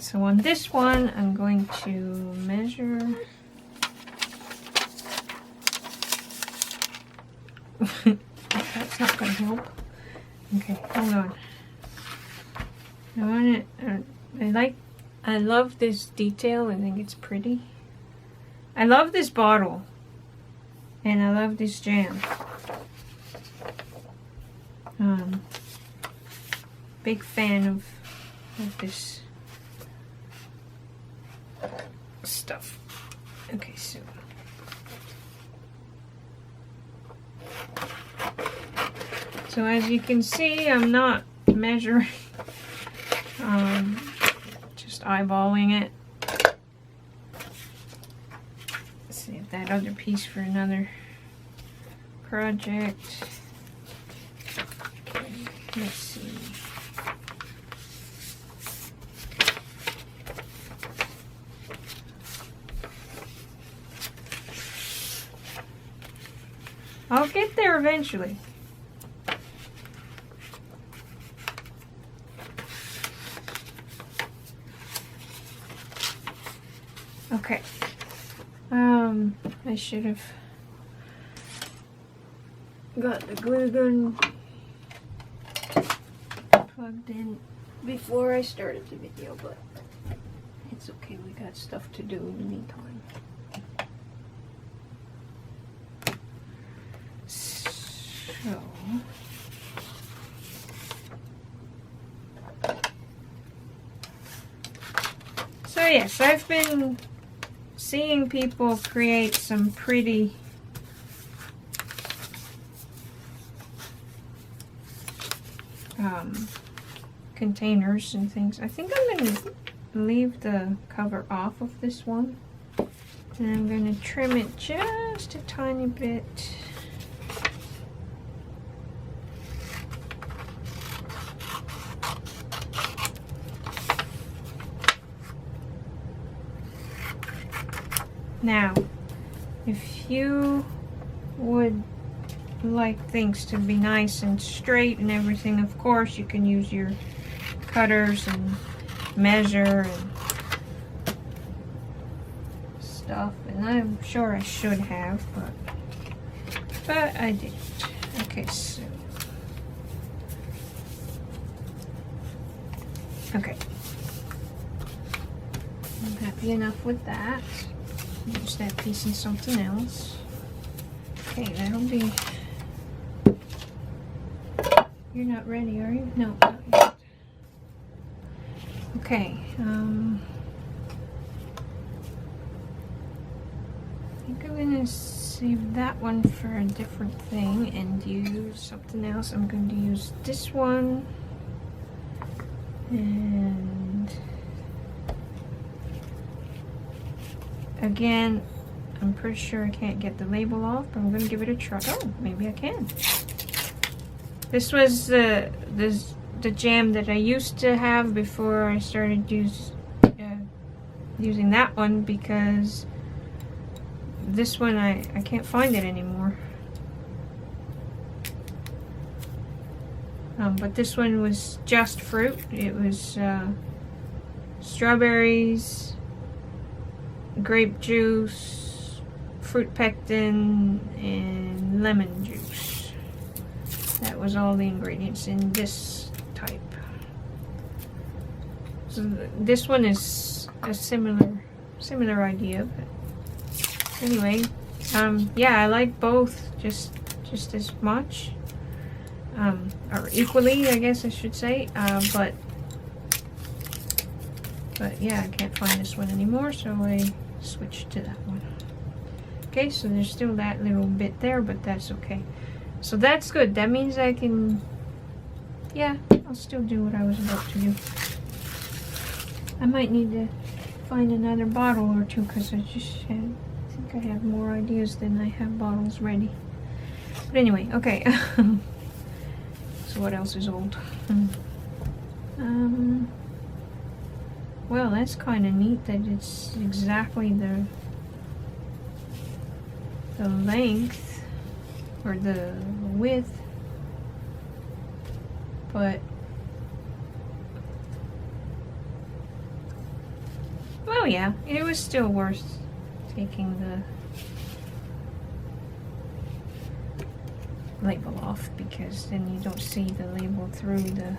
so on this one, I'm going to measure. That's not going to help. Okay, hold on. I want it. I love this detail. I think it's pretty. I love this bottle, and I love this jam. Big fan of this stuff. Okay, so as you can see, I'm not measuring, just eyeballing it. Save that other piece for another project. Okay, let's see. I'll get there eventually. Okay. I should have got the glue gun plugged in before I started the video, but it's okay. We got stuff to do in the meantime. So yes, I've been seeing people create some pretty containers and things. I think I'm going to leave the cover off of this one, and I'm going to trim it just a tiny bit. Now, if you would like things to be nice and straight and everything, of course you can use your cutters and measure and stuff, and I'm sure I should have, but I didn't. Okay, so okay, I'm happy enough with that. Use that piece in something else. Okay, that'll be. You're not ready, are you? No, not yet. Okay, I think I'm gonna save that one for a different thing and use something else. I'm going to use this one, and again, I'm pretty sure I can't get the label off, but I'm going to give it a try. Oh, maybe I can. This was the jam that I used to have before I started using that one, because this one I can't find it anymore. But this one was just fruit. It was strawberries, grape juice, fruit pectin, and lemon juice. That was all the ingredients in this type. So this one is a similar idea, but anyway, yeah, I like both just as much, or equally, I guess I should say, but yeah, I can't find this one anymore, so I switched to that one. Okay, so there's still that little bit there, but that's okay. So that's good. That means I can, yeah, I'll still do what I was about to do. I might need to find another bottle or two, because I think I have more ideas than I have bottles ready. But anyway, okay. So what else is old? Well, that's kind of neat that it's exactly the length or the width, but yeah, it was still worth taking the label off, because then you don't see the label through the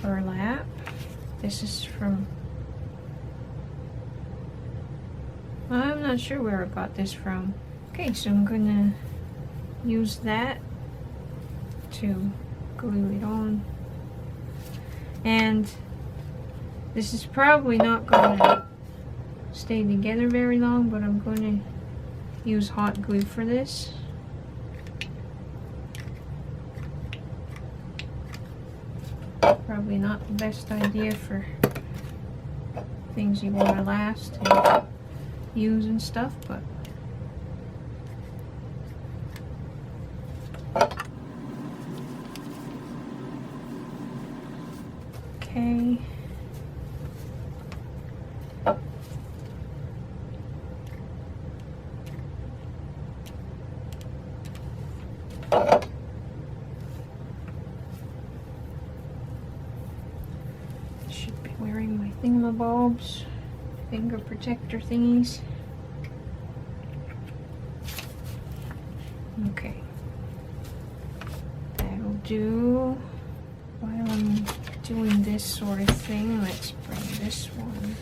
burlap. This is from, I'm not sure where I got this from. Okay, so I'm gonna use that to glue it on. And this is probably not gonna stay together very long, but I'm gonna use hot glue for this. Probably not the best idea for things you want to last and use and stuff, but okay. Should be wearing my thingamabobs, finger protector thingies. Okay, that'll do. While I'm doing this sort of thing, let's bring this one.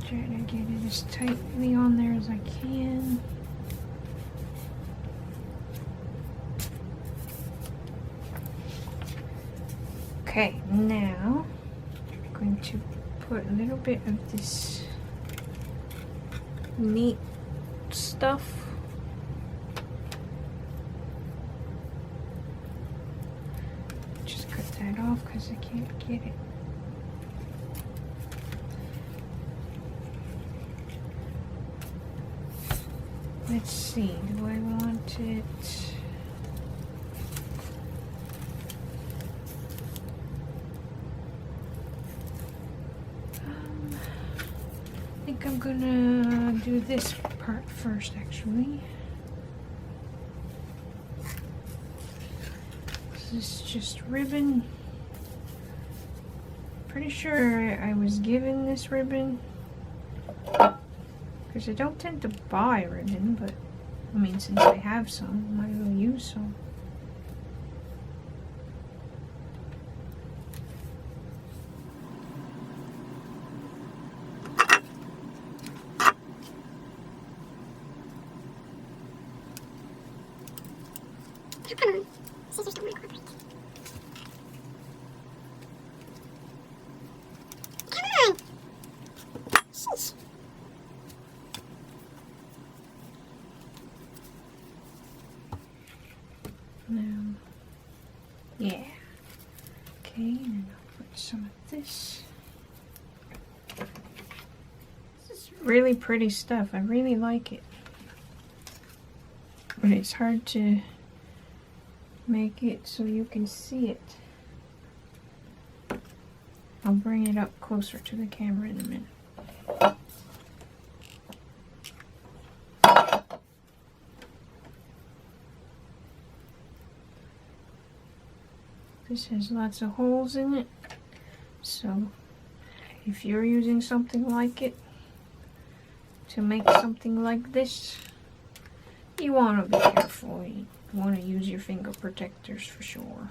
Try to get it as tightly on there as I can. Okay, now I'm going to put a little bit of this neat stuff just cut that off because I can't get it. Let's see, do I want it? I think I'm gonna do this part first, actually. This is just ribbon. Pretty sure I was given this ribbon, because I don't tend to buy ribbon, but I mean, since I have some, I might as well use some. Come on, scissors don't want to cooperate. Come on! Sheesh. Now, yeah. Okay, and I'll put some of this. This is really pretty stuff. I really like it. But it's hard to make it so you can see it. I'll bring it up closer to the camera in a minute. This has lots of holes in it, so if you're using something like it to make something like this, you want to be careful. You want to use your finger protectors for sure.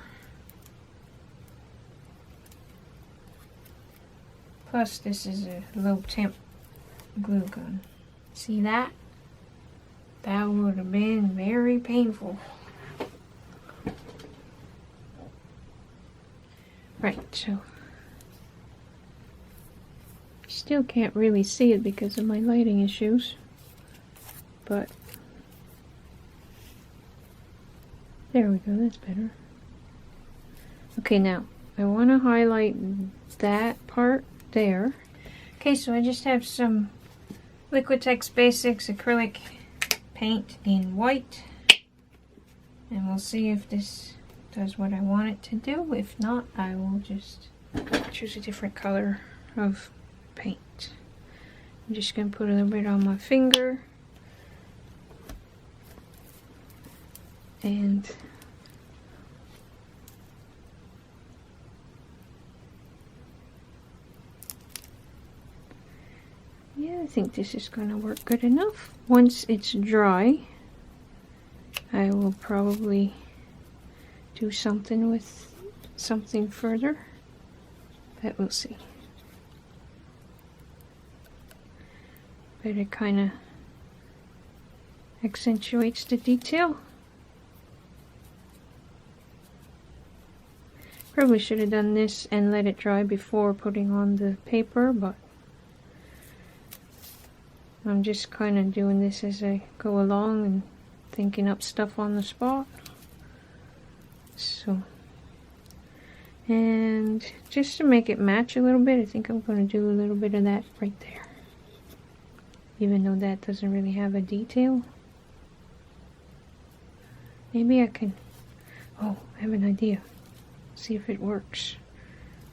Plus, this is a low temp glue gun. See that? That would have been very painful. Right, so still can't really see it because of my lighting issues, but there we go, that's better. Okay, now I want to highlight that part there. Okay, so I just have some Liquitex Basics acrylic paint in white, and we'll see if this does what I want it to do. If not, I will just choose a different color of paint. I'm just going to put a little bit on my finger, and yeah, I think this is going to work good enough. Once it's dry, I will probably do something with something further, but we'll see. But it kind of accentuates the detail. Probably should have done this and let it dry before putting on the paper, but I'm just kind of doing this as I go along and thinking up stuff on the spot. So, and just to make it match a little bit, I think I'm going to do a little bit of that right there. Even though that doesn't really have a detail. Maybe I can, oh, I have an idea. See if it works.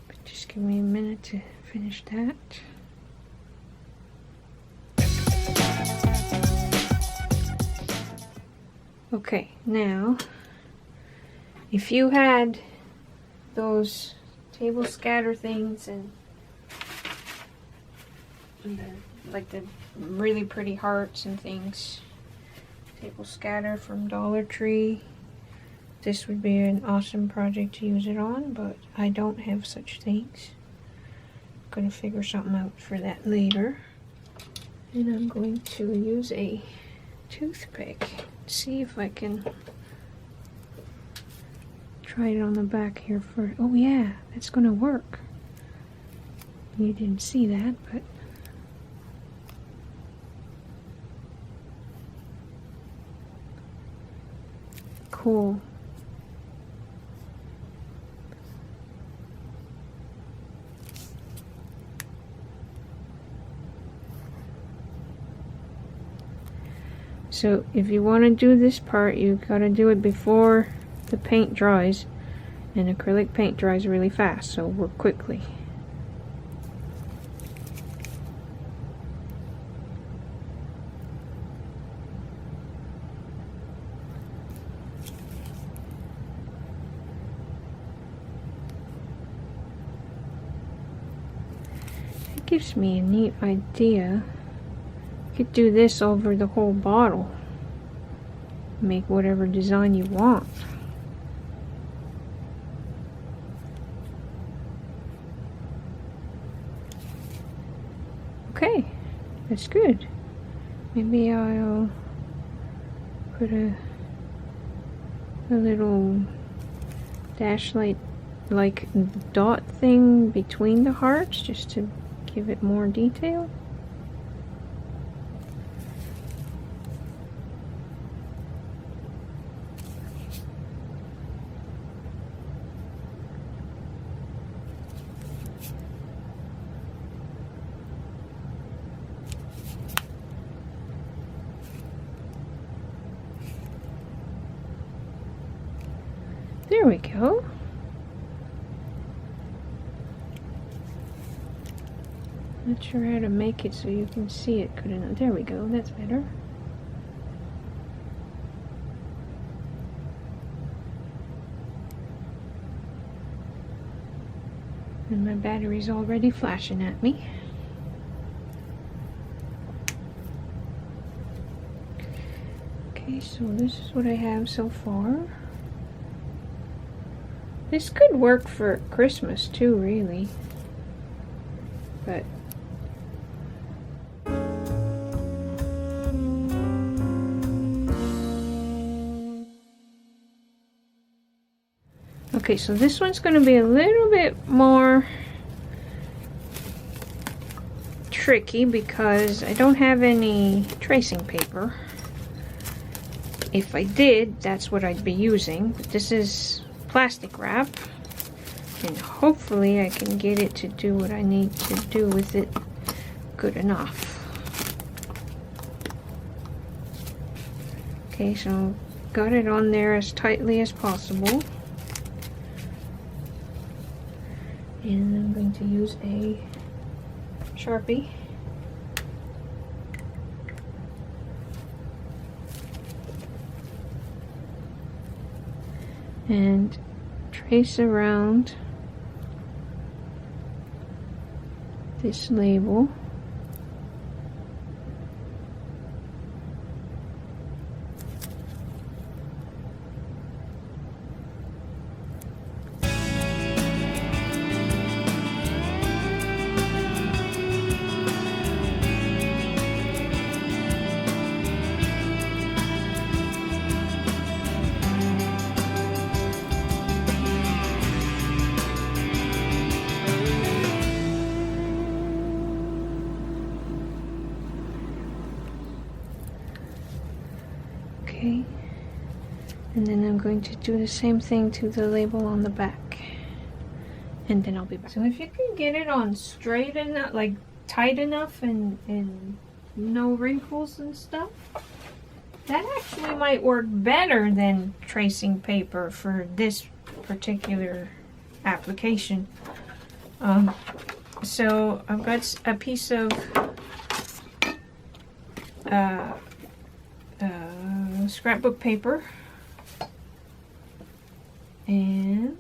But just give me a minute to finish that. Okay, now, if you had those table scatter things and like the really pretty hearts and things, table scatter from Dollar Tree, this would be an awesome project to use it on, but I don't have such things. I'm going to figure something out for that later. And I'm going to use a toothpick. See if I can try it on the back here first. Oh yeah, that's going to work. You didn't see that, but cool. So if you want to do this part, you got to do it before the paint dries, and acrylic paint dries really fast, so work quickly. It gives me a neat idea. You could do this over the whole bottle. Make whatever design you want. Okay, that's good. Maybe I'll put a little dash light like dot thing between the hearts just to give it more detail. There we go. Not sure how to make it so you can see it good enough. There we go, that's better. And my battery's already flashing at me. Okay, so this is what I have so far. This could work for Christmas too, really. But okay, so this one's going to be a little bit more tricky because I don't have any tracing paper. If I did, that's what I'd be using. But this is plastic wrap, and hopefully I can get it to do what I need to do with it good enough. Okay, so got it on there as tightly as possible. And I'm going to use a Sharpie. And trace around this label. Okay, and then I'm going to do the same thing to the label on the back, and then I'll be back. So if you can get it on straight enough, like tight enough, and no wrinkles and stuff, that actually might work better than tracing paper for this particular application. So I've got a piece of scrapbook paper, and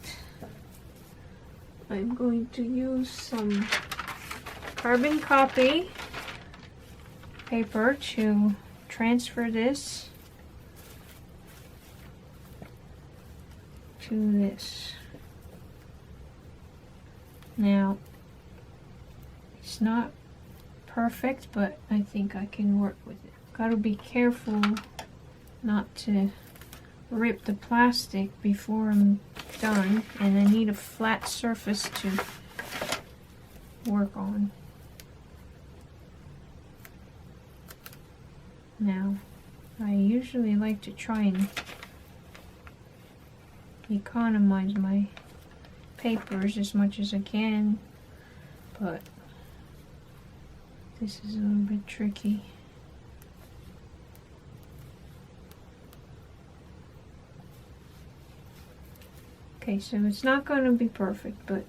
I'm going to use some carbon copy paper to transfer this to this. Now, it's not perfect, but I think I can work with it. Gotta be careful not to rip the plastic before I'm done, and I need a flat surface to work on. Now, I usually like to try and economize my papers as much as I can, but this is a little bit tricky. Okay, so it's not going to be perfect, but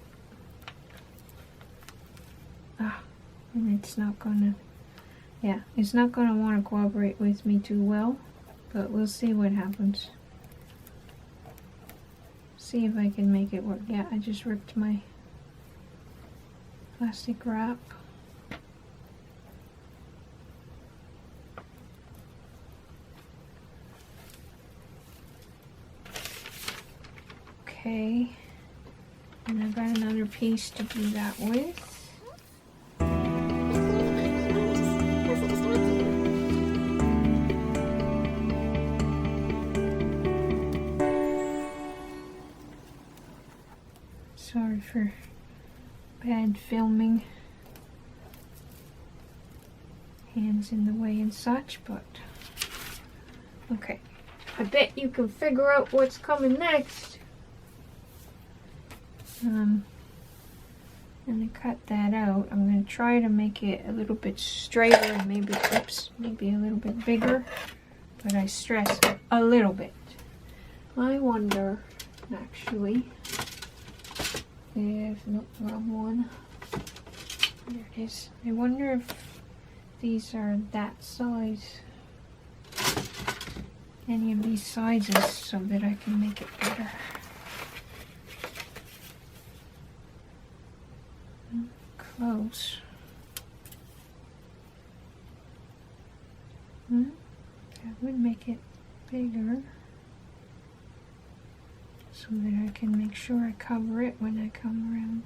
and it's not going to, yeah, it's not going to want to cooperate with me too well, but we'll see what happens. See if I can make it work. Yeah, I just ripped my plastic wrap. Okay, and I've got another piece to do that with. Sorry for bad filming, hands in the way and such, but okay. I bet you can figure out what's coming next. I'm gonna cut that out. I'm gonna try to make it a little bit straighter and maybe, oops, maybe a little bit bigger, but I stress a little bit. I wonder, actually, if, nope, wrong one. There it is. I wonder if these are that size, any of these sizes, so that I can make it better. Close. That would make it bigger, so that I can make sure I cover it when I come around.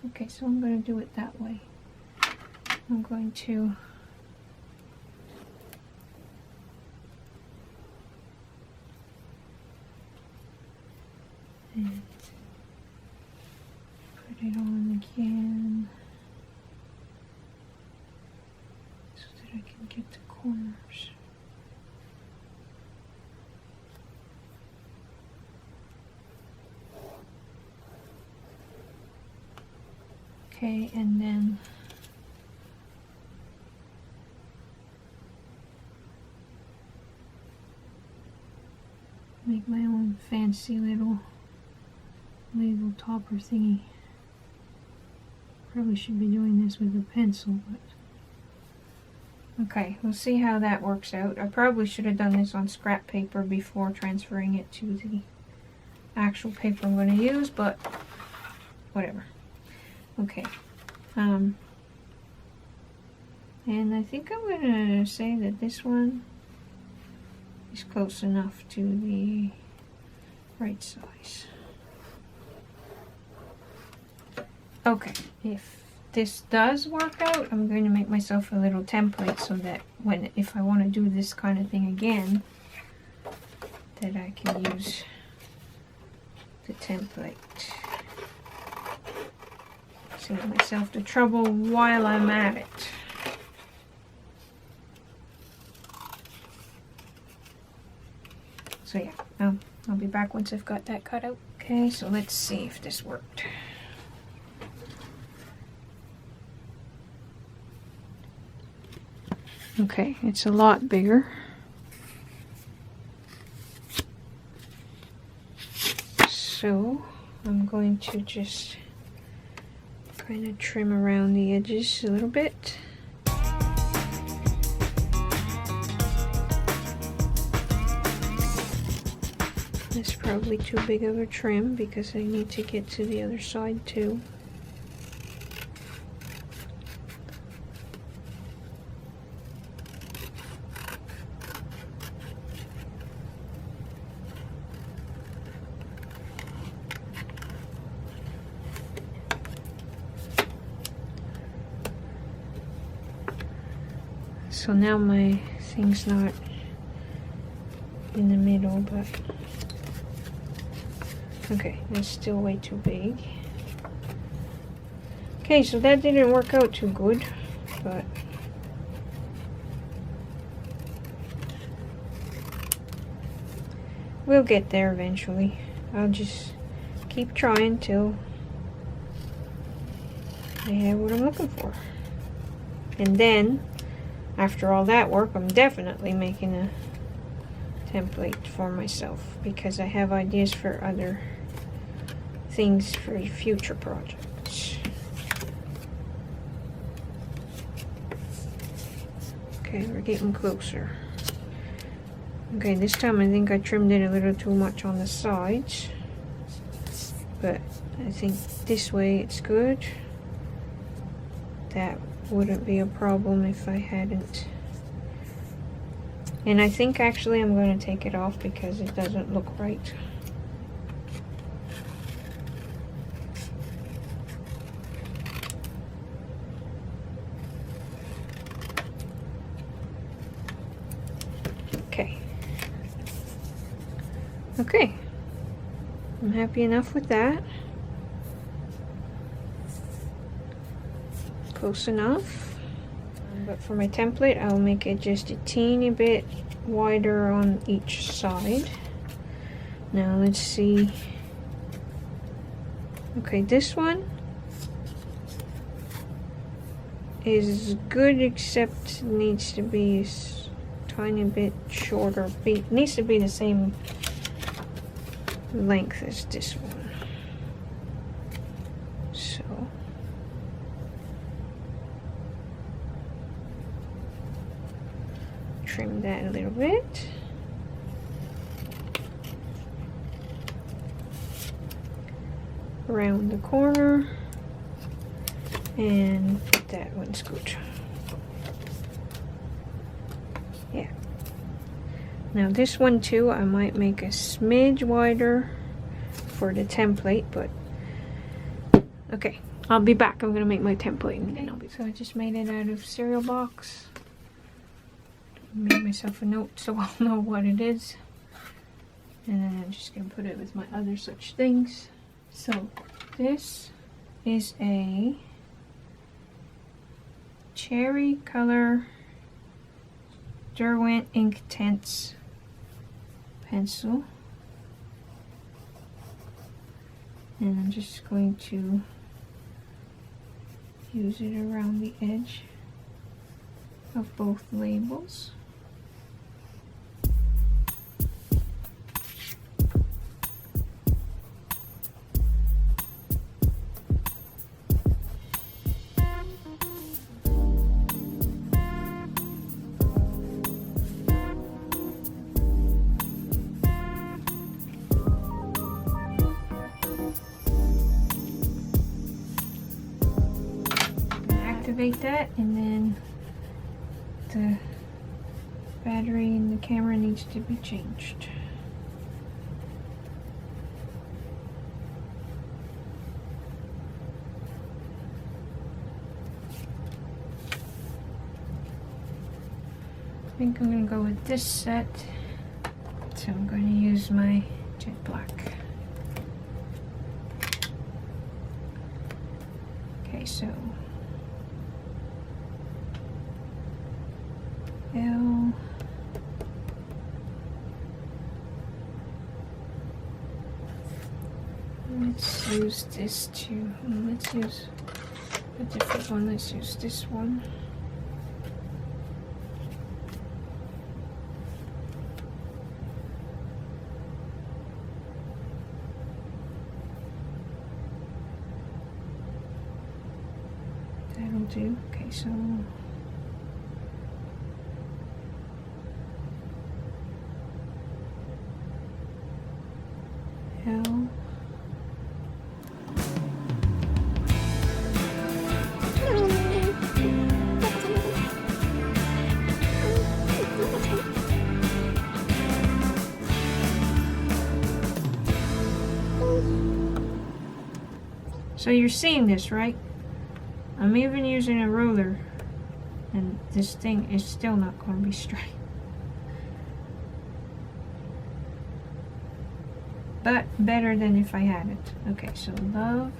Okay, so I'm going to do it that way. I'm going to and put it on again so that I can get the corners. Okay, and then make my own fancy little label topper thingy. Probably should be doing this with a pencil, but okay, we'll see how that works out. I probably should have done this on scrap paper before transferring it to the actual paper I'm going to use, but whatever. Okay, and I think I'm going to say that this one is close enough to the right size. Okay, if this does work out, I'm going to make myself a little template so that if I want to do this kind of thing again, that I can use the template. Save myself the trouble while I'm at it. So yeah, I'll be back once I've got that cut out. Okay, so let's see if this worked. Okay, it's a lot bigger. So I'm going to just kind of trim around the edges a little bit. It's probably too big of a trim because I need to get to the other side too. So now my thing's not in the middle, but okay, that's still way too big. Okay, so that didn't work out too good, but we'll get there eventually. I'll just keep trying till I have what I'm looking for. And then after all that work, I'm definitely making a template for myself because I have ideas for other things for future projects. Okay, we're getting closer. Okay, this time I think I trimmed it a little too much on the sides, but I think this way it's good. That wouldn't be a problem if I hadn't. And I think actually I'm going to take it off because it doesn't look right. Okay. Okay. I'm happy enough with that. Close enough. But for my template, I'll make it just a teeny bit wider on each side. Now let's see. Okay, this one is good, except needs to be a tiny bit shorter. Needs to be the same length as this one. So trim that a little bit. Around the corner, and put that one's good. Yeah. Now this one too, I might make a smidge wider for the template, but okay, I'll be back. I'm gonna make my template and then I'll be. So I just made it out of cereal box. Made myself a note so I'll know what it is, and then I'm just gonna put it with my other such things. So this is a cherry color Derwent Inktense pencil, and I'm just going to use it around the edge of both labels. activate that, and then the battery in the camera needs to be changed. I think I'm going to go with this set, so I'm going to use my jet black. Okay, so L, let's use this too. Let's use a different one. Let's use this one. That'll do. Okay, so L. So you're seeing this, right? I'm even using a ruler, and this thing is still not going to be straight. But better than if I had it. Okay, so love.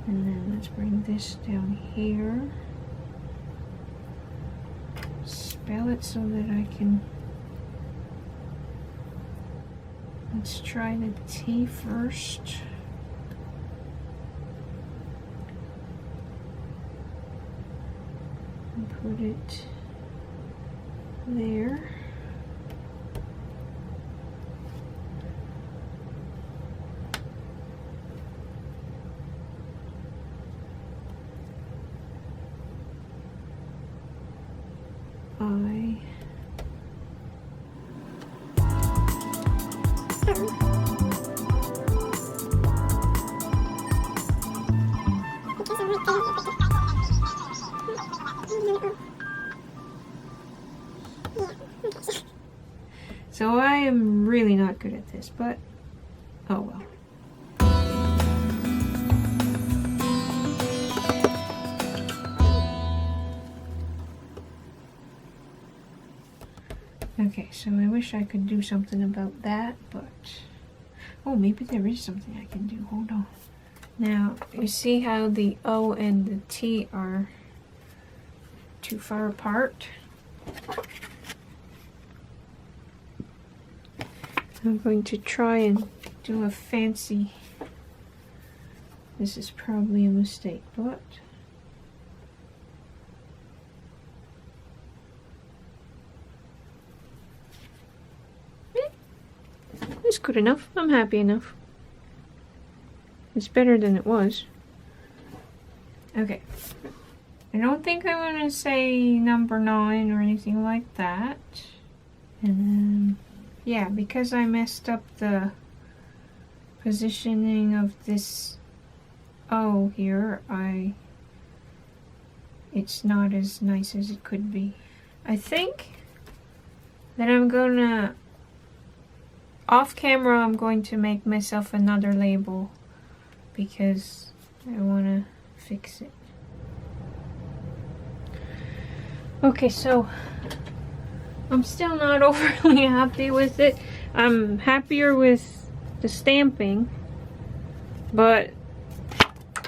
And then let's bring this down here. Spell it so that I can... Let's try the T first. And put it there. I. So I am really not good at this, but oh well. Okay, so I wish I could do something about that, but oh, maybe there is something I can do. Hold on. Now, you see how the O and the T are too far apart? I'm going to try and do a fancy... This is probably a mistake, but... It's good enough. I'm happy enough. It's better than it was. Okay. I don't think I want to say number 9 or anything like that. And then, yeah, because I messed up the positioning of this O here, it's not as nice as it could be. I think that I'm gonna, off camera, I'm going to make myself another label because I want to fix it. Okay, so I'm still not overly happy with it. I'm happier with the stamping, but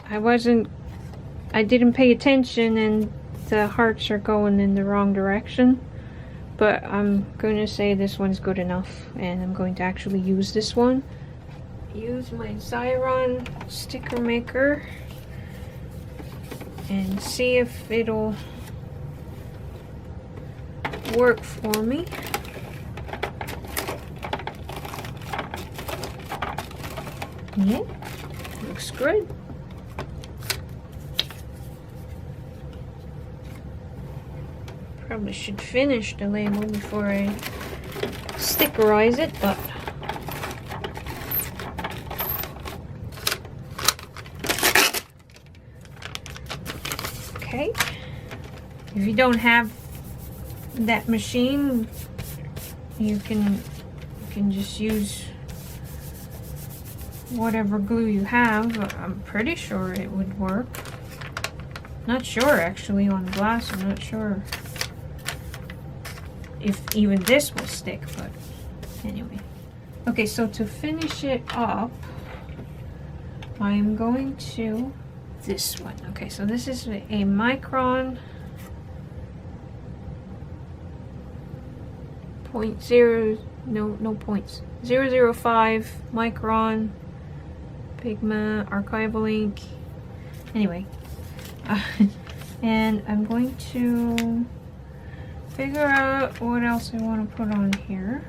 I didn't pay attention and the hearts are going in the wrong direction. But I'm going to say this one's good enough, and I'm going to actually use this one. Use my Xyron sticker maker and see if it'll work for me. Yeah, looks good. Probably should finish the label before I stickerize it, but Okay. If you don't have that machine, you can just use whatever glue you have. I'm pretty sure it would work. Not sure actually on glass. I'm not sure if even this will stick, but anyway. Okay, so to finish it up, I'm going to this one. Okay, so this is a micron 0.0, no points, 005 micron Pigma archival ink. Anyway, and I'm going to figure out what else I want to put on here.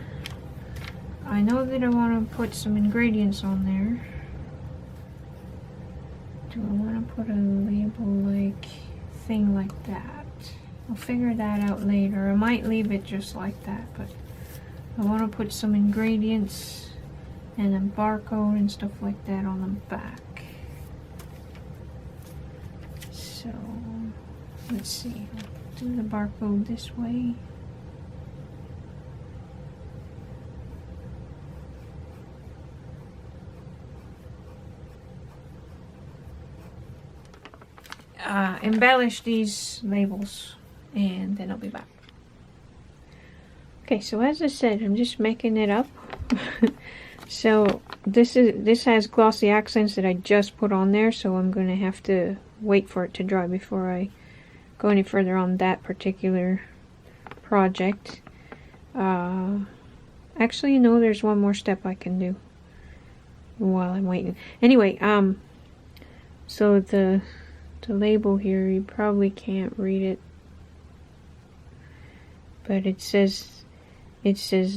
I know that I want to put some ingredients on there. Do I want to put a label like thing like that? I'll figure that out later. I might leave it just like that, but I want to put some ingredients and a barcode and stuff like that on the back. So let's see, I'll do the barcode this way. Embellish these labels and then I'll be back. Okay, so as I said, I'm just making it up. So this has glossy accents that I just put on there, so I'm going to have to wait for it to dry before I go any further on that particular project. Actually, you know, there's one more step I can do while I'm waiting. Anyway, so the label here, you probably can't read it, but it says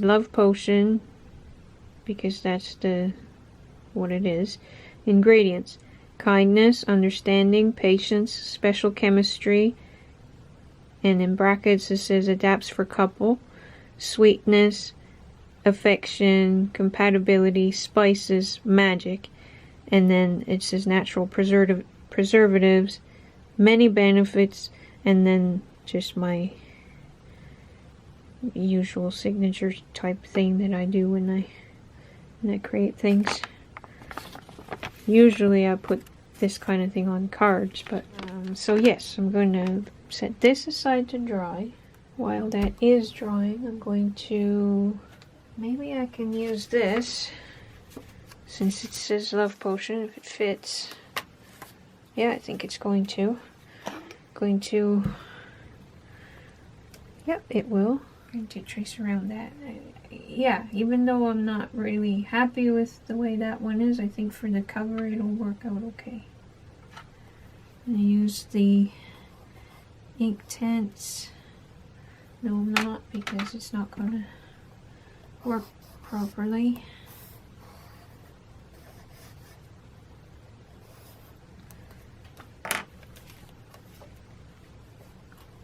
love potion, because that's what it is. Ingredients: kindness, understanding, patience, special chemistry, and in brackets it says adapts for couple, sweetness, affection, compatibility, spices, magic, and then it says natural preservatives, many benefits, and then just my usual signature type thing that I do when I create things. Usually I put this kind of thing on cards, but so yes, I'm going to set this aside to dry. While that is drying, I'm going to, maybe I can use this since it says love potion, if it fits. Yeah, I think it's going to. Yep, it will. I'm going to trace around that. Yeah, even though I'm not really happy with the way that one is, I think for the cover it'll work out okay. I'm going to use the ink tints. No, I'm not, because it's not going to work properly.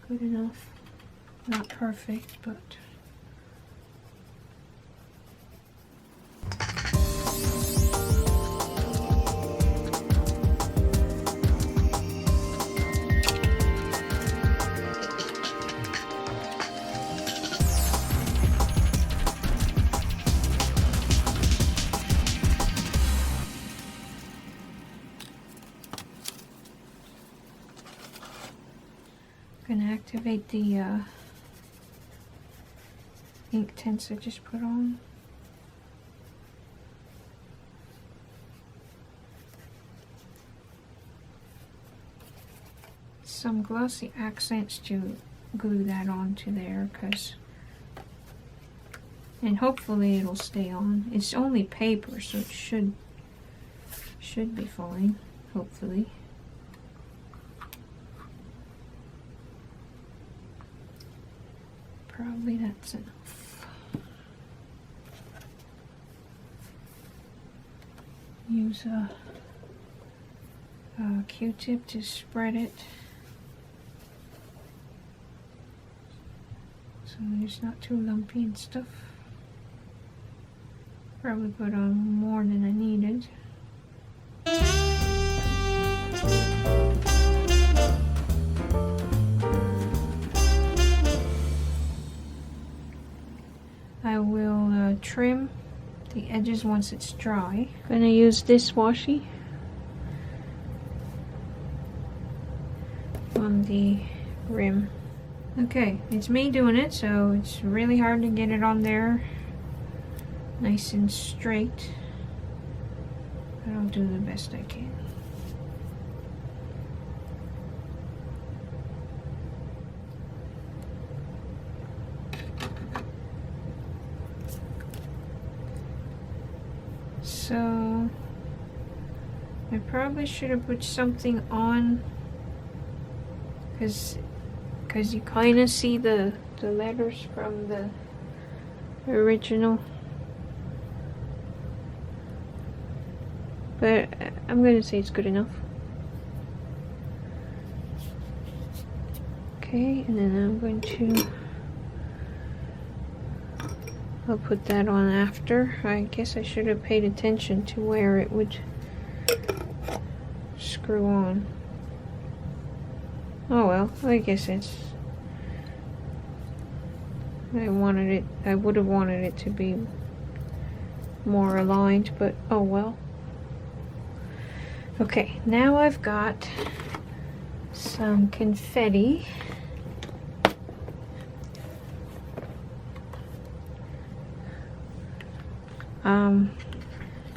Good enough. Not perfect, but I'm gonna activate the ink tints I just put on. Some glossy accents to glue that onto there, and hopefully it'll stay on. It's only paper, so it should be fine, hopefully. Probably that's enough. Use a Q-tip to spread it so it's not too lumpy and stuff. Probably put on more than I needed. trim the edges once it's dry. I'm gonna use this washi on the rim. Okay, it's me doing it, so it's really hard to get it on there nice and straight. But I'll do the best I can. So I probably should have put something on, because you kind of see the letters from the original. But I'm going to say it's good enough. Okay, and then I'm going to... I'll put that on after. I guess I should have paid attention to where it would screw on. Oh well, I guess it's... I would have wanted it to be more aligned, but oh well. Okay, now I've got some confetti.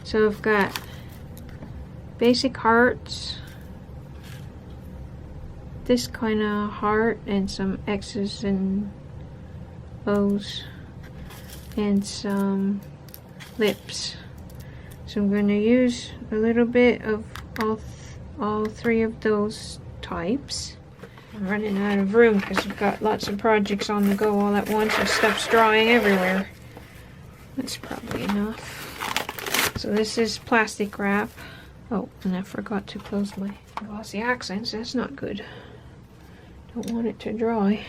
So I've got basic hearts, this kind of heart, and some X's and O's, and some lips. So I'm going to use a little bit of all three of those types. I'm running out of room because I've got lots of projects on the go all at once and stuff's drying everywhere. That's probably enough. So this is plastic wrap. Oh, and I forgot to close my glossy accents. That's not good. Don't want it to dry.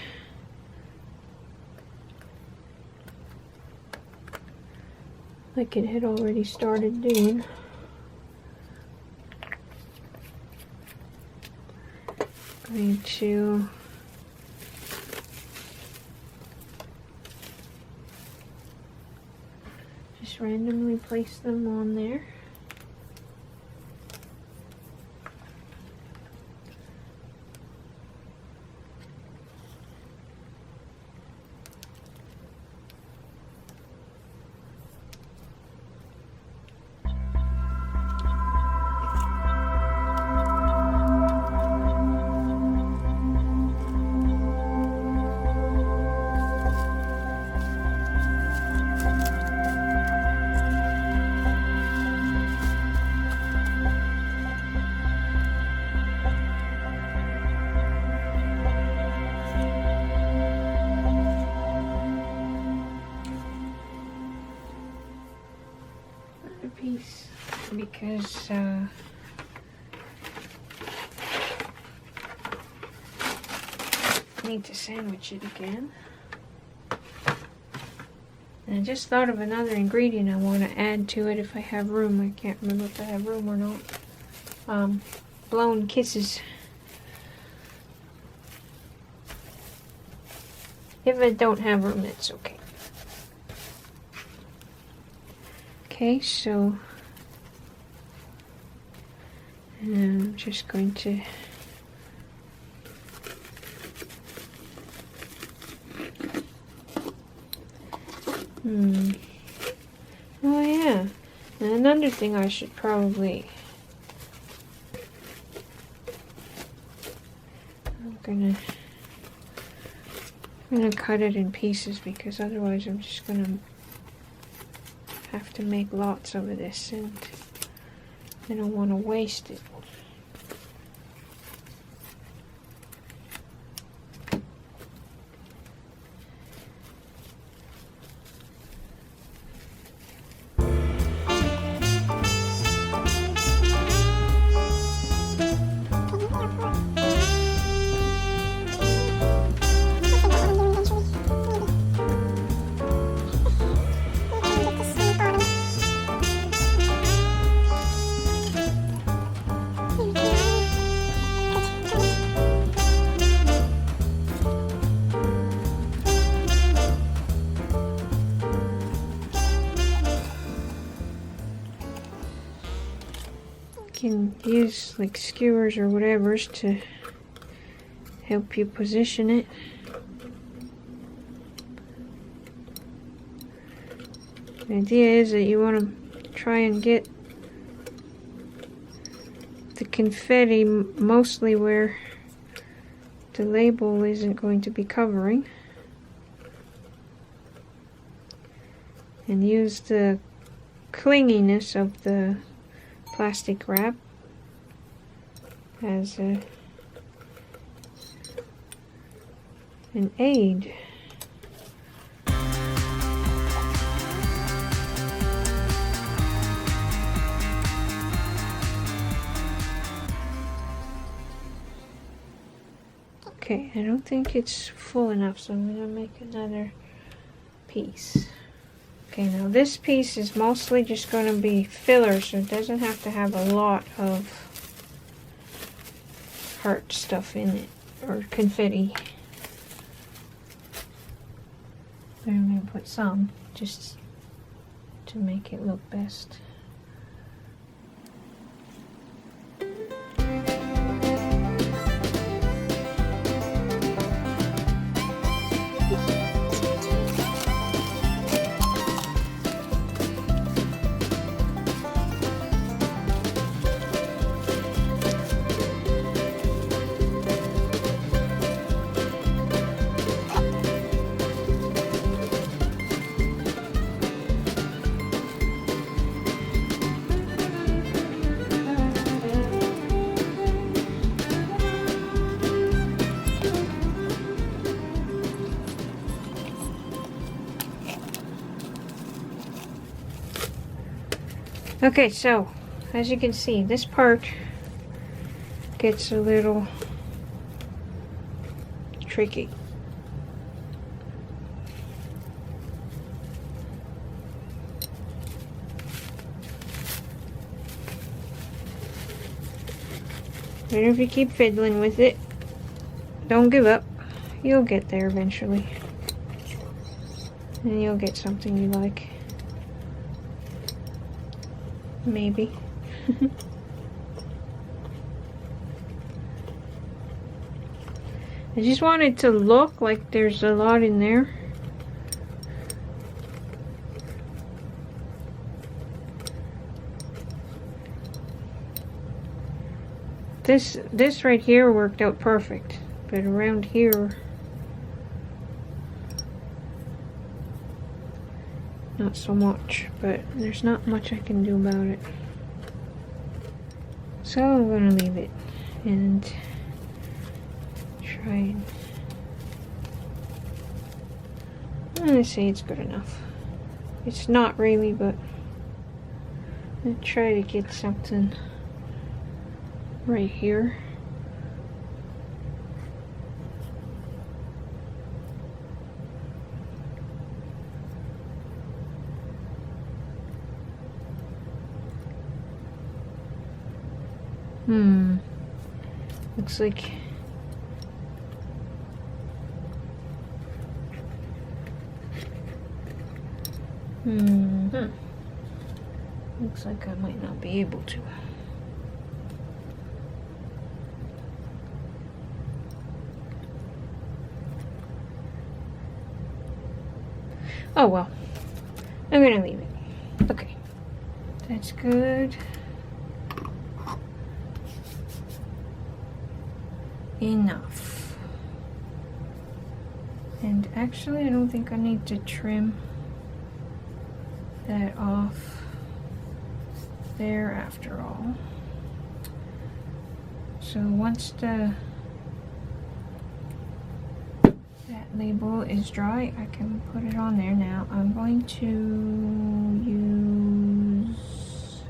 Like it had already started doing. Going to just randomly place them on there. Piece because I need to sandwich it again. And I just thought of another ingredient I want to add to it if I have room. I can't remember if I have room or not. Blown kisses. If I don't have room, it's okay. Okay, so I'm just going to oh yeah, and another thing I should probably I'm gonna cut it in pieces because otherwise I'm just gonna have to make lots of this and I don't want to waste it. use like skewers or whatever's to help you position it. The idea is that you want to try and get the confetti mostly where the label isn't going to be covering, and use the clinginess of the plastic wrap as an aid. Okay, I don't think it's full enough, so I'm going to make another piece. Okay, now this piece is mostly just going to be filler, so it doesn't have to have a lot of heart stuff in it, or confetti. I'm going to put some, just to make it look best. Okay, so as you can see, this part gets a little tricky. But if you keep fiddling with it, don't give up. You'll get there eventually. And you'll get something you like. Maybe. I just want it to look like there's a lot in there. This right here worked out perfect, but around here, not so much, but there's not much I can do about it. So I'm gonna leave it and try and, I'm gonna say it's good enough. It's not really, but I'm gonna try to get something right here. Looks like looks like I might not be able to. Oh well, I'm gonna leave it. Okay, that's good. Enough. And actually, I don't think I need to trim that off there after all. So once that label is dry, I can put it on there. Now I'm going to use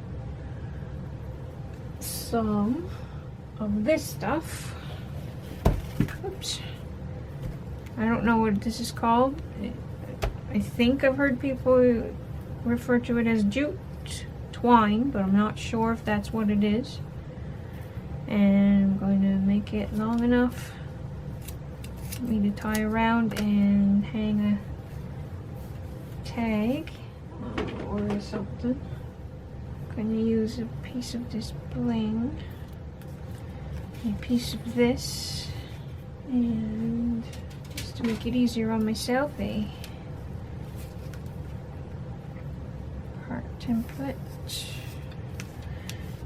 some of this stuff. Oops. I don't know what this is called. I think I've heard people refer to it as jute twine, but I'm not sure if that's what it is. And I'm going to make it long enough for me to tie around and hang a tag or something. I'm going to use a piece of this bling, a piece of this, and just to make it easier on myself, a heart template.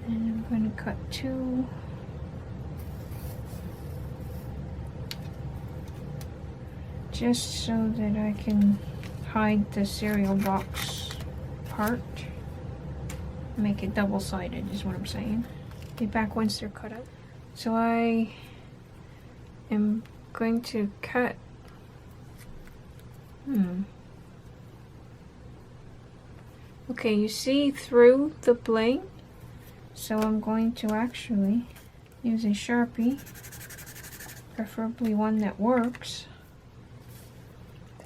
And I'm going to cut 2 just so that I can hide the cereal box part. Make it double-sided is what I'm saying. Be back once they're cut out. So I am going to cut okay, you see through the bling, so I'm going to actually use a Sharpie, preferably one that works.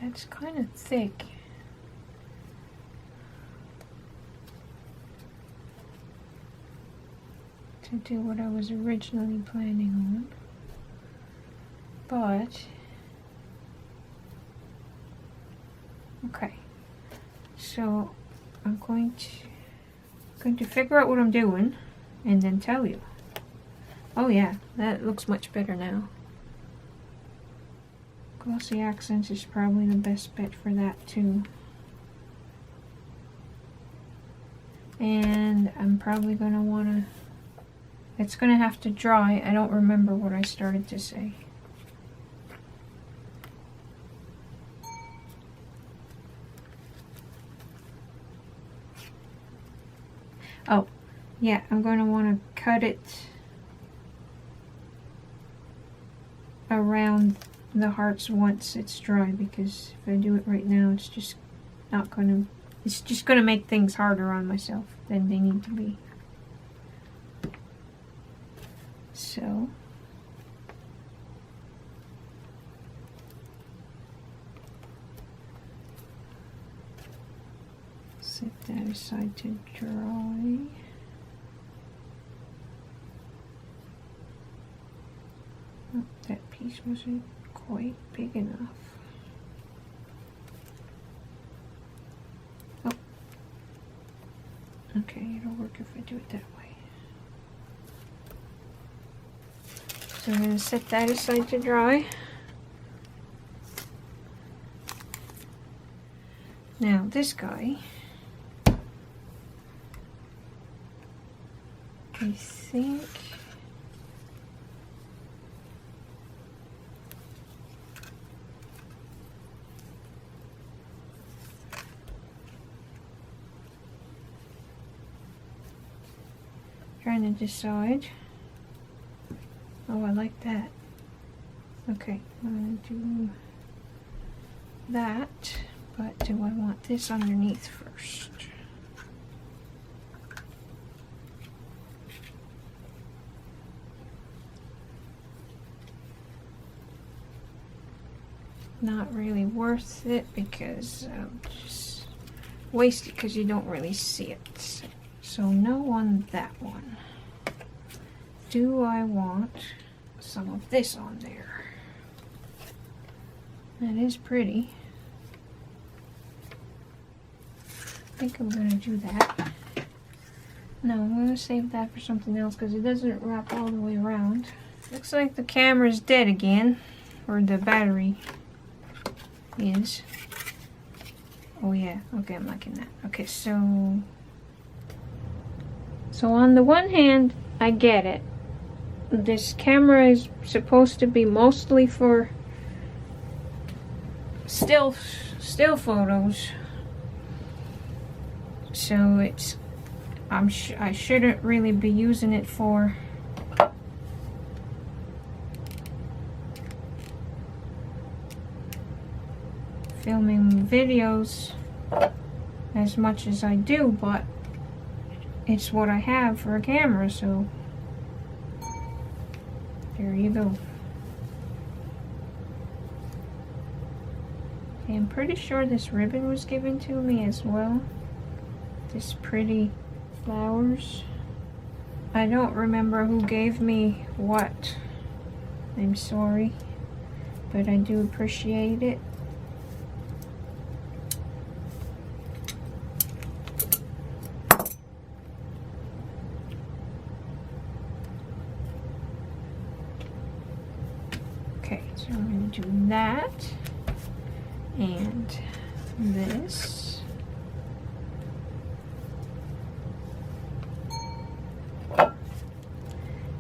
That's kind of thick. To do what I was originally planning on. But okay. So I'm going to figure out what I'm doing and then tell you. Oh yeah, that looks much better now. Glossy accents is probably the best bet for that too. And I'm probably going to want to, it's going to have to dry. I don't remember what I started to say. Oh, yeah, I'm going to want to cut it around the hearts once it's dry, because if I do it right now, it's just not going to, it's just going to make things harder on myself than they need to be. So set that aside to dry. Oh, that piece wasn't quite big enough. Oh, okay, it'll work if I do it that way. So I'm going to set that aside to dry. Now this guy, I think trying to decide. Oh, I like that. Okay, I'm gonna do that, but do I want this underneath first? Not really worth it, because I'll just waste it because you don't really see it. So no on that one. Do I want some of this on there? That is pretty. I think I'm going to do that. No, I'm going to save that for something else because it doesn't wrap all the way around. Looks like the camera's dead again, or the battery is. Oh yeah, okay, I'm liking that. Okay, so on the one hand, I get it. This camera is supposed to be mostly for still photos, so it's I shouldn't really be using it for filming videos as much as I do, but it's what I have for a camera, so there you go. Okay, I'm pretty sure this ribbon was given to me as well. This pretty flowers. I don't remember who gave me what. I'm sorry, but I do appreciate it. Okay, so we're going to do that and this.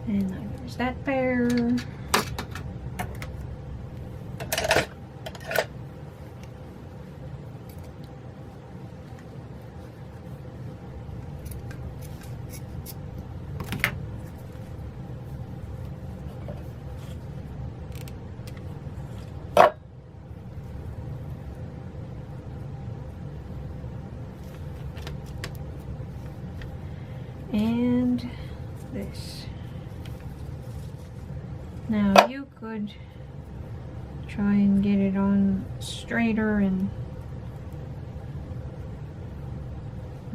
And now there's that pair. And this. Now you could try and get it on straighter and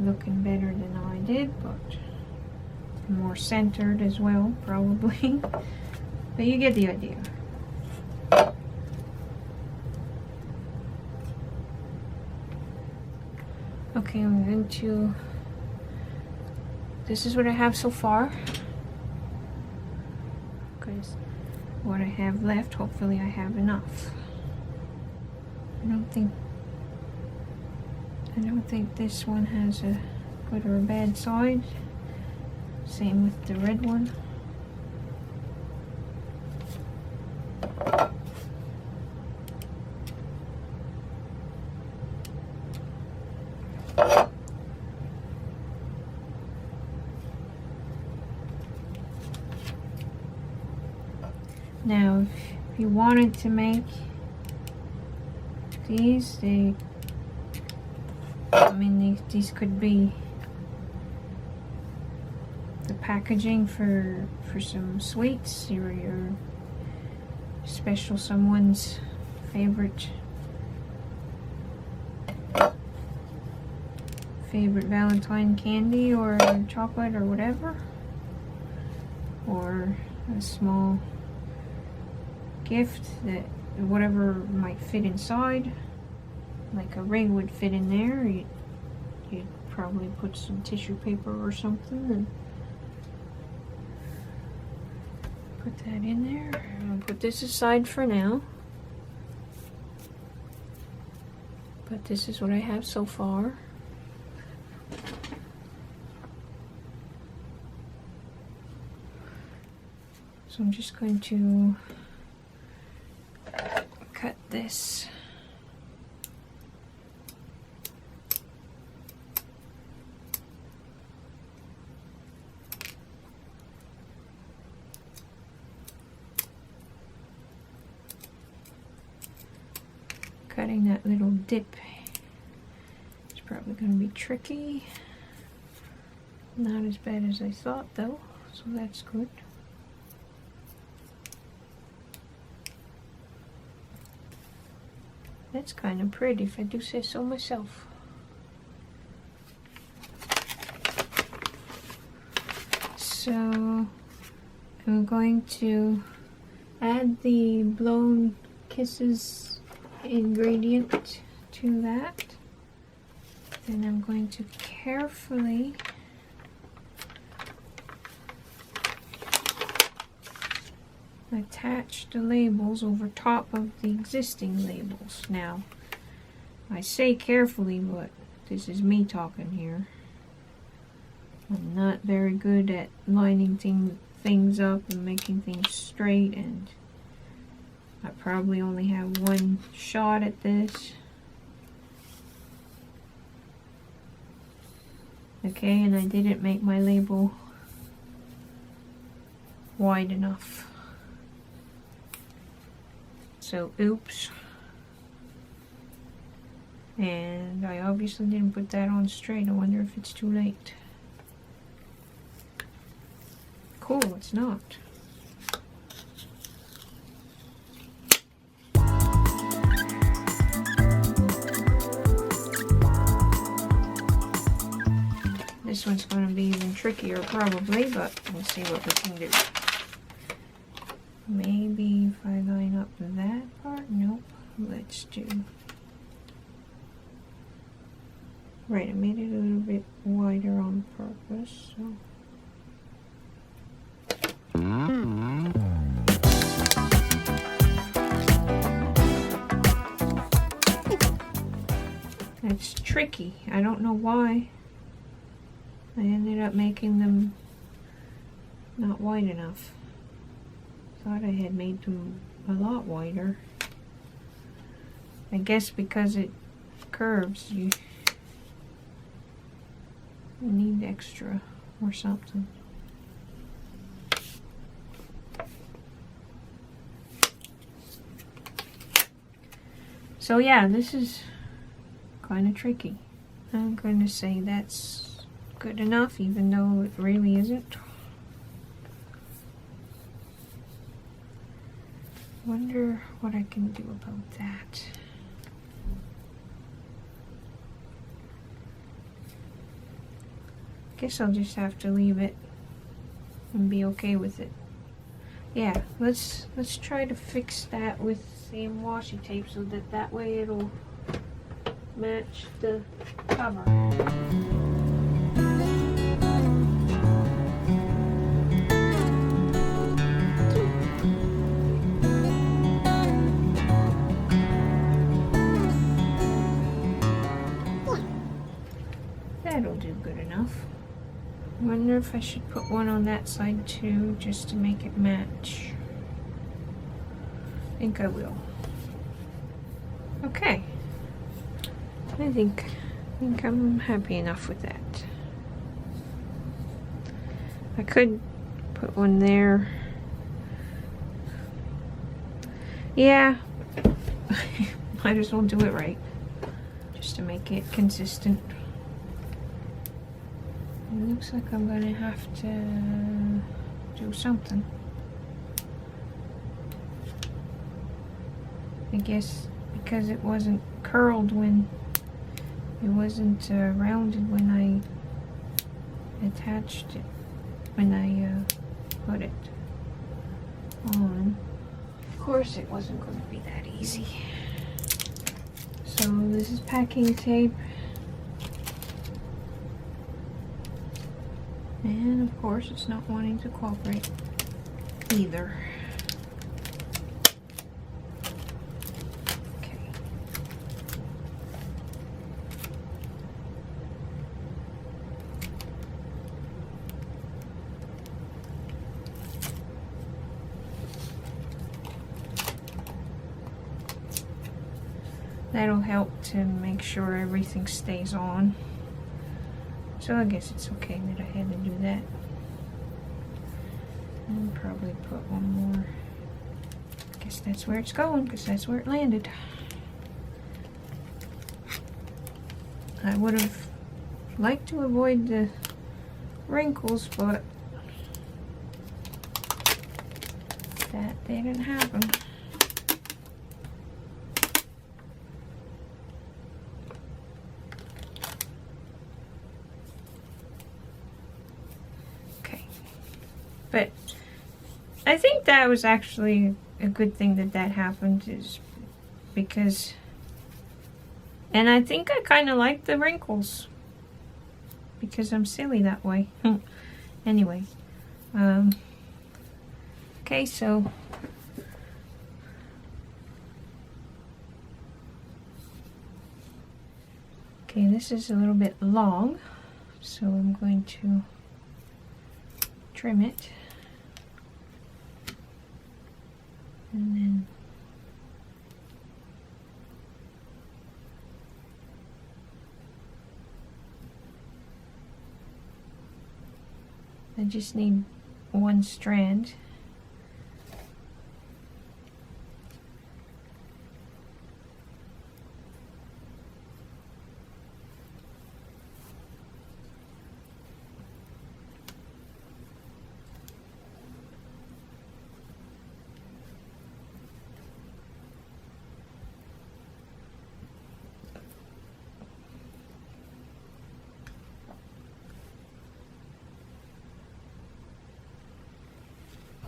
looking better than I did, but more centered as well, probably. But you get the idea. Okay, I'm going to... This is what I have so far. Because what I have left, hopefully I have enough. I don't think this one has a good or a bad side. Same with the red one. Now, if you wanted to make these, these could be the packaging for some sweets, or your special someone's favorite Valentine candy or chocolate or whatever, or a small gift that whatever might fit inside. Like a ring would fit in there. You'd probably put some tissue paper or something and put that in there. I'll put this aside for now. But this is what I have so far. So I'm just going to cut this. Cutting that little dip is probably going to be tricky. Not as bad as I thought though, so that's good. That's kind of pretty, if I do say so myself. So I'm going to add the blown kisses ingredient to that. Then I'm going to carefully attach the labels over top of the existing labels. Now, I say carefully, but this is me talking here. I'm not very good at lining things up and making things straight, and I probably only have one shot at this. Okay, and I didn't make my label wide enough. So, oops. And I obviously didn't put that on straight. I wonder if it's too late. Cool, it's not. This one's going to be even trickier probably, but we'll see what we can do. Maybe if I line up that part, nope, let's do, right, I made it a little bit wider on purpose, so. tricky. I don't know why. I ended up making them not wide enough. Thought I had made them a lot wider. I guess because it curves, you need extra or something. So yeah, this is kind of tricky. I'm going to say that's good enough, even though it really isn't. Wonder what I can do about that. Guess I'll just have to leave it and be okay with it. Yeah, let's try to fix that with some washi tape so that way it'll match the cover. That'll do good enough. Wonder if I should put one on that side too, just to make it match. I think I will. Okay. I think I'm happy enough with that. I could put one there. Yeah. Might as well do it right. Just to make it consistent. It looks like I'm gonna have to do something. I guess because it wasn't curled when it wasn't rounded when I attached it, when I put it on. Of course it wasn't going to be that easy. So this is packing tape. And of course it's not wanting to cooperate either. Okay. That'll help to make sure everything stays on. So I guess it's okay that I had to do that. And probably put one more. I guess that's where it's going, because that's where it landed. I would have liked to avoid the wrinkles, but that didn't happen. But I think that was actually a good thing that happened, is because, and I think I kind of like the wrinkles because I'm silly that way. Anyway, okay, so okay, this is a little bit long, so I'm going to trim it. And then I just need one strand.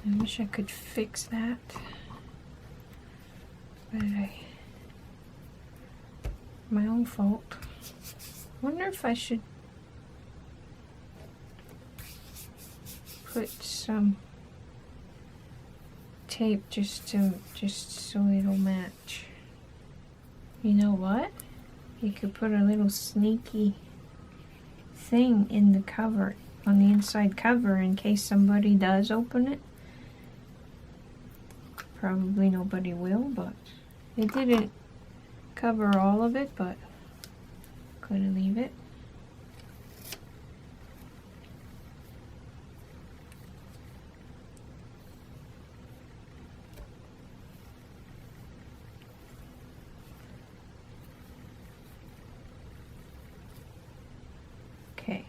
I wish I could fix that, but my own fault. Wonder if I should put some tape just so it'll match. You know what? you could put a little sneaky thing in the cover, on the inside cover, in case somebody does open it. Probably nobody will, but it didn't cover all of it, but gonna leave it. Okay.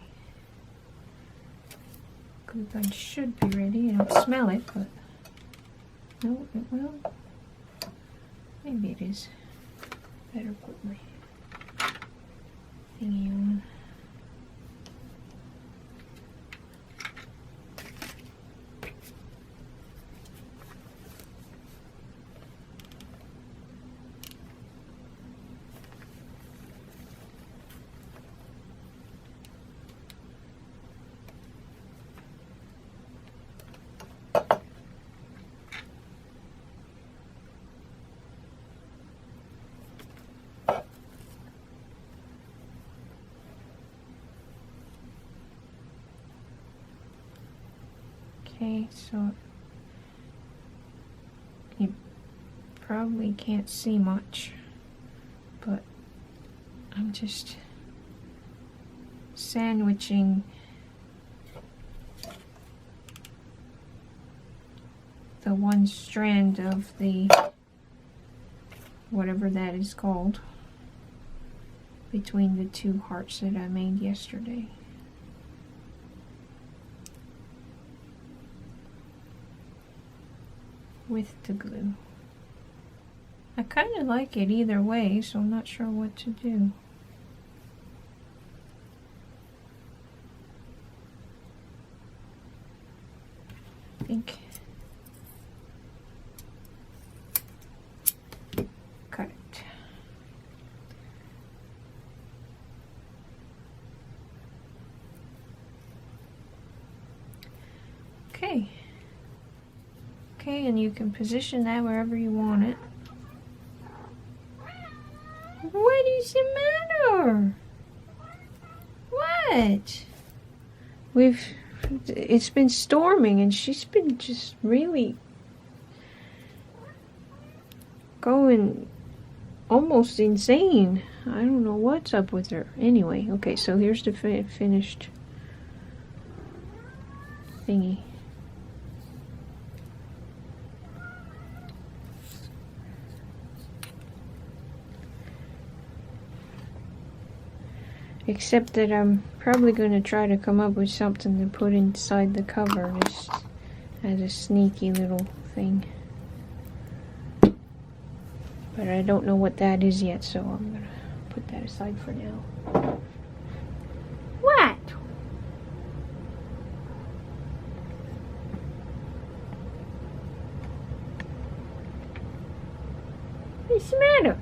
Glue gun should be ready. I don't smell it, but no, it will. Maybe it is. Better put my thingy on. Okay, so you probably can't see much, but I'm just sandwiching the one strand of the whatever that is called between the two hearts that I made yesterday. With the glue. I kind of like it either way, so I'm not sure what to do. I think cut it. Okay. Okay, and you can position that wherever you want it. What is the matter? What? It's been storming and she's been just really going almost insane. I don't know what's up with her. Anyway, okay, so here's the finished thingy. Except that I'm probably going to try to come up with something to put inside the cover just as a sneaky little thing. But I don't know what that is yet, so I'm going to put that aside for now. What? What's the matter?